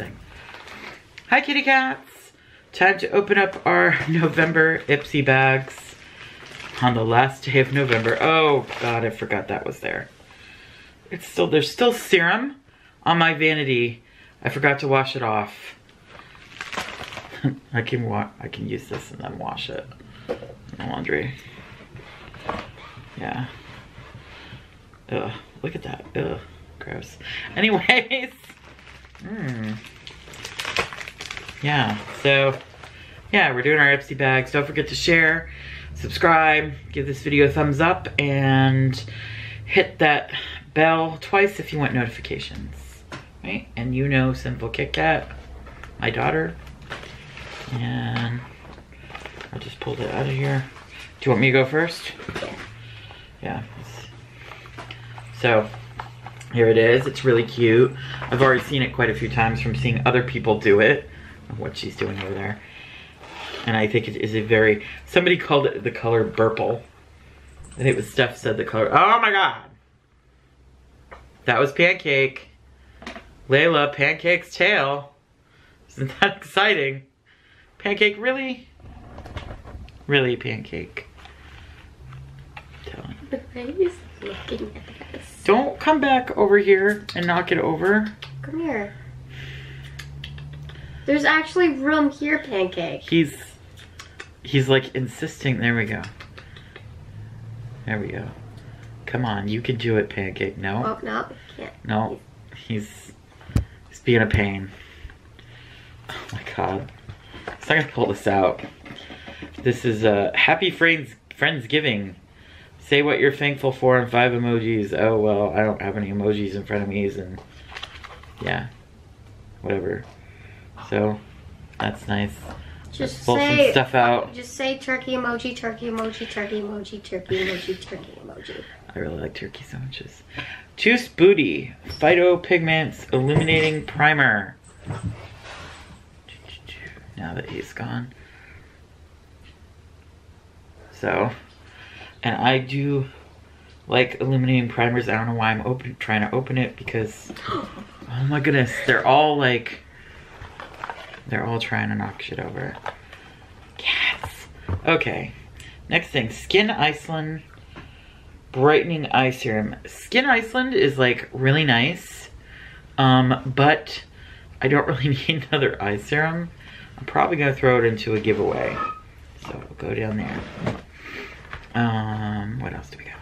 thing. Hi, kitty cats. Time to open up our November Ipsy bags on the last day of November. Oh God, I forgot that was there. There's still serum on my vanity. I forgot to wash it off. I can use this and then wash it in the laundry. Yeah. Ugh, look at that. Ugh, gross. Anyways. Yeah, so yeah, we're doing our Ipsy bags. Don't forget to share, subscribe, give this video a thumbs up, and hit that bell twice if you want notifications, right? And you know Sinfulkitkat, my daughter. And I just pulled it out of here. Do you want me to go first? Yeah. So here it is. It's really cute. I've already seen it quite a few times from seeing other people do it. What she's doing over there. And I think it is a very, somebody called it the color Burple. I think it was Steph said the color. Oh my God. That was Pancake. Layla, Pancake's tail. Isn't that exciting? Pancake, really? Really, Pancake? He's looking at us. Don't come back over here and knock it over. Come here. There's actually room here, Pancake. He's like insisting. There we go. There we go. Come on, you can do it, Pancake. No. Oh, no, can't. No, he's being a pain. Oh my God. So I'm gonna pull this out. This is Happy Friendsgiving. Say what you're thankful for in 5 emojis. Oh well, I don't have any emojis in front of me, and yeah, whatever. So that's nice. Just pull say some stuff out. Just say turkey emoji, turkey emoji, turkey emoji, turkey emoji, turkey emoji. I really like turkey sandwiches. Juice Booty Phytopigments Illuminating Primer. Now that he's gone. So, and I do like illuminating primers. I don't know why I'm trying to open it because, oh my goodness, they're all trying to knock shit over. Cats. Okay. Next thing, Skin Iceland Brightening Eye Serum. Skin Iceland is like really nice, but I don't really need another eye serum. I'm probably gonna throw it into a giveaway. So we'll go down there. What else do we got?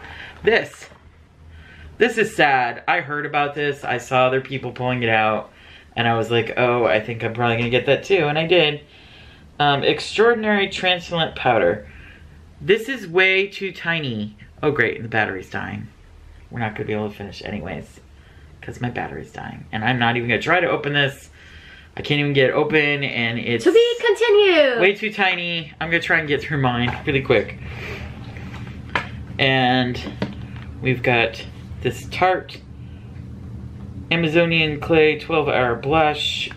This is sad. I heard about this. I saw other people pulling it out. And I was like, oh, I think I'm probably gonna get that too. And I did. Extraordinary Translucent Powder. This is way too tiny. Oh great, and the battery's dying. We're not gonna be able to finish anyways, because my battery's dying. And I'm not even gonna try to open this. I can't even get it open, and it's to be continued. Way too tiny. I'm gonna try and get through mine really quick. And we've got this Tarte Amazonian Clay 12-Hour Blush,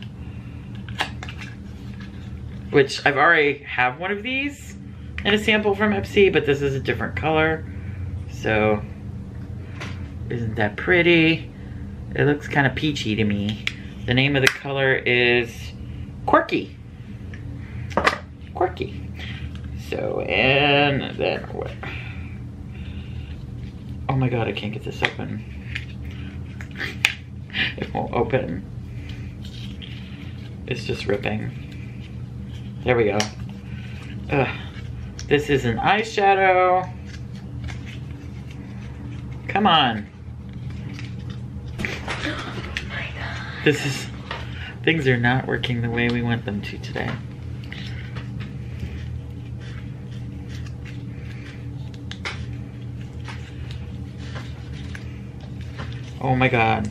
which I've already have one of these in a sample from Ipsy, but this is a different color. So, isn't that pretty? It looks kind of peachy to me. The name of the color is Quirky. Quirky. So, and then what? Oh my God, I can't get this open. It won't open. It's just ripping. There we go. Ugh. This is an eyeshadow. Come on. Oh my God. This is, things are not working the way we want them to today. Oh my God.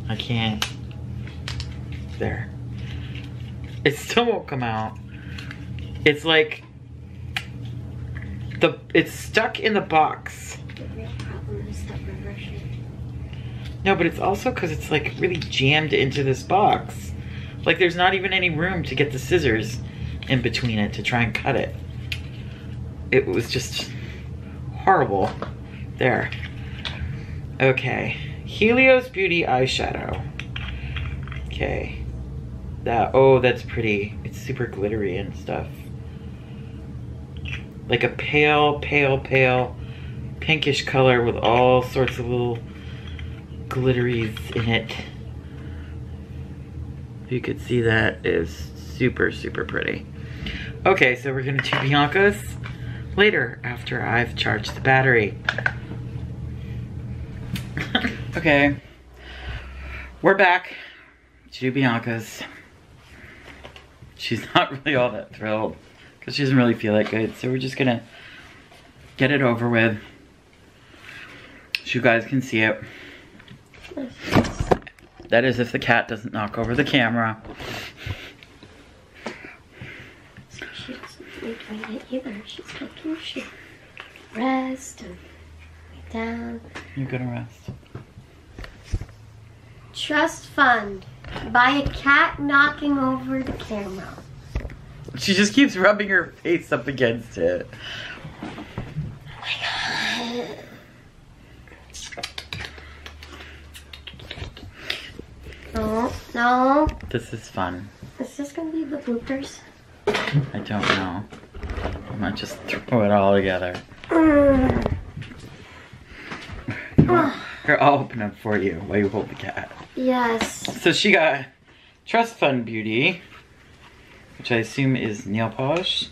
I can't. There. It still won't come out. It's like it's stuck in the box. The real problem is that we're rushing. No, but it's also because it's like really jammed into this box. Like there's not even any room to get the scissors in between it to try and cut it. It was just horrible. There. Okay. Helios Beauty eyeshadow. Okay. Oh, that's pretty. It's super glittery and stuff. Like a pale, pale, pale pinkish color with all sorts of little glitteries in it. You could see that is super, super pretty. Okay, so we're gonna do Bianca's later after I've charged the battery. Okay, we're back to do Bianca's. She's not really all that thrilled because she doesn't really feel that good. So we're just gonna get it over with so you guys can see it. That is if the cat doesn't knock over the camera. So she doesn't really read it either. She's making sure. Rest and lay down. You're gonna rest. Trust fund by a cat knocking over the camera. She just keeps rubbing her face up against it. Oh my god. No, no. This is fun. Is this gonna be the bloopers? I don't know. I might just throw it all together. Here, I'll open it for you while you hold the cat. Yes. So she got Trust Fund Beauty, which I assume is nail polish,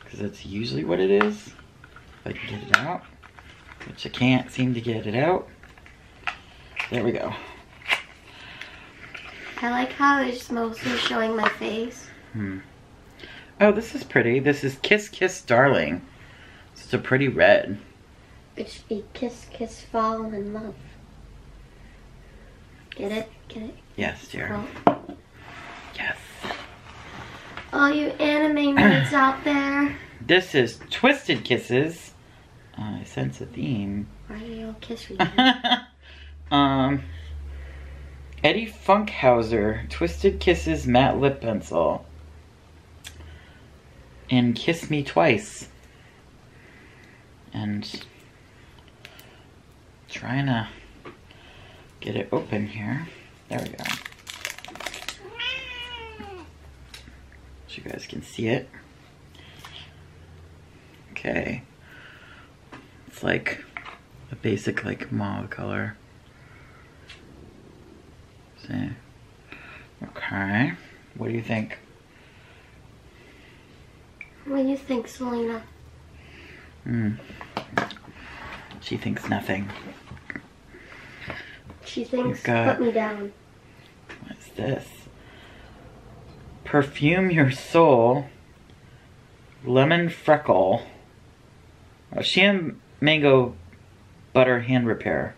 because that's usually what it is. If I can get it out, which I can't seem to get it out. There we go. I like how it's mostly showing my face. Oh, this is pretty. This is Kiss Kiss Darling. It's a pretty red. It should be Kiss Kiss Fall in Love. Get it? Get it? Yes, dear. Oh. Yes. All you anime nerds out there. This is Twisted Kisses. I sense a theme. Why are you all kiss me? Eddie Funkhauser, Twisted Kisses Matte Lip Pencil. And Kiss Me Twice. And trying to get it open here. There we go. So you guys can see it. Okay. It's like a basic like mauve color. See? Okay. What do you think? What do you think, Selena? She thinks nothing. She thinks, got- put me down. What's this? Perfume Your Soul. Lemon Freckle. Shea Mango Butter Hand Repair.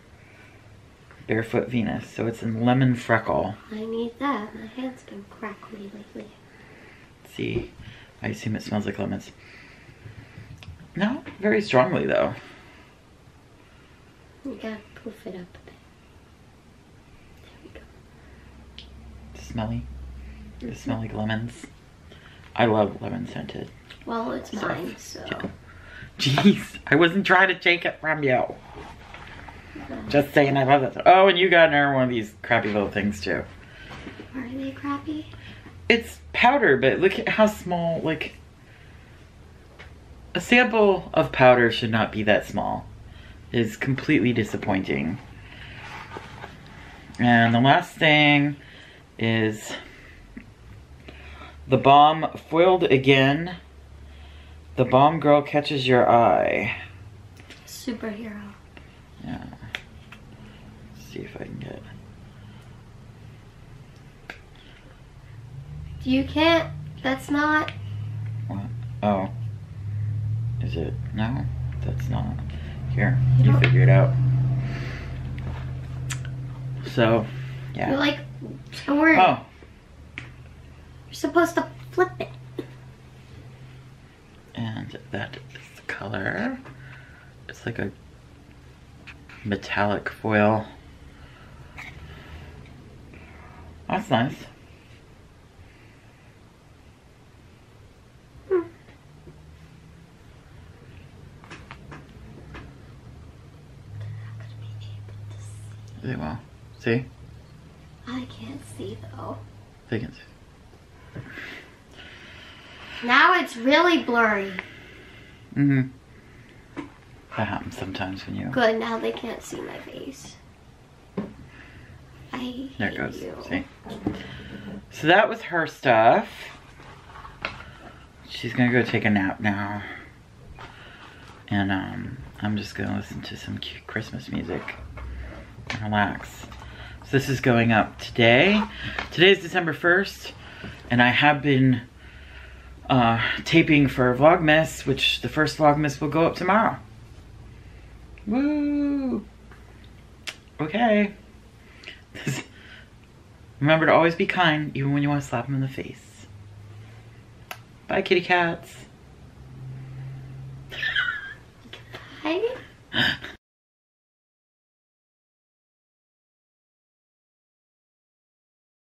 Barefoot Venus. So it's in Lemon Freckle. I need that. My hand's been crackly lately. Let's see. I assume it smells like lemons. No, very strongly though. You gotta poof it up a bit. There we go. Smelly. Does it smell like lemons? I love lemon scented. Well, it's mine, so. Yeah. Jeez, I wasn't trying to take it from you. Just saying I love it. Oh, and you got another one of these crappy little things too. Are they crappy? It's powder, but look at how small, like, a sample of powder should not be that small. It is completely disappointing. And the last thing is the Bomb Foiled Again. The Bomb Girl Catches Your Eye. Superhero. Yeah. Let's see if I can get... You can't. That's not. What? Oh. Is it? No, that's not. Here, you figure it out. So, yeah. You're like, don't Oh. You're supposed to flip it. And that is the color. It's like a metallic foil. That's nice. They will. See? I can't see though. They can see. Now it's really blurry. Mm-hmm. That happens sometimes when you... Good, now they can't see my face. I There it hate goes. you. See? So that was her stuff. She's gonna go take a nap now. And I'm just gonna listen to some cute Christmas music and relax. So this is going up today. Today's December 1st, and I have been taping for Vlogmas, which the first Vlogmas will go up tomorrow. Woo! Okay. Remember to always be kind, even when you want to slap them in the face. Bye, kitty cats.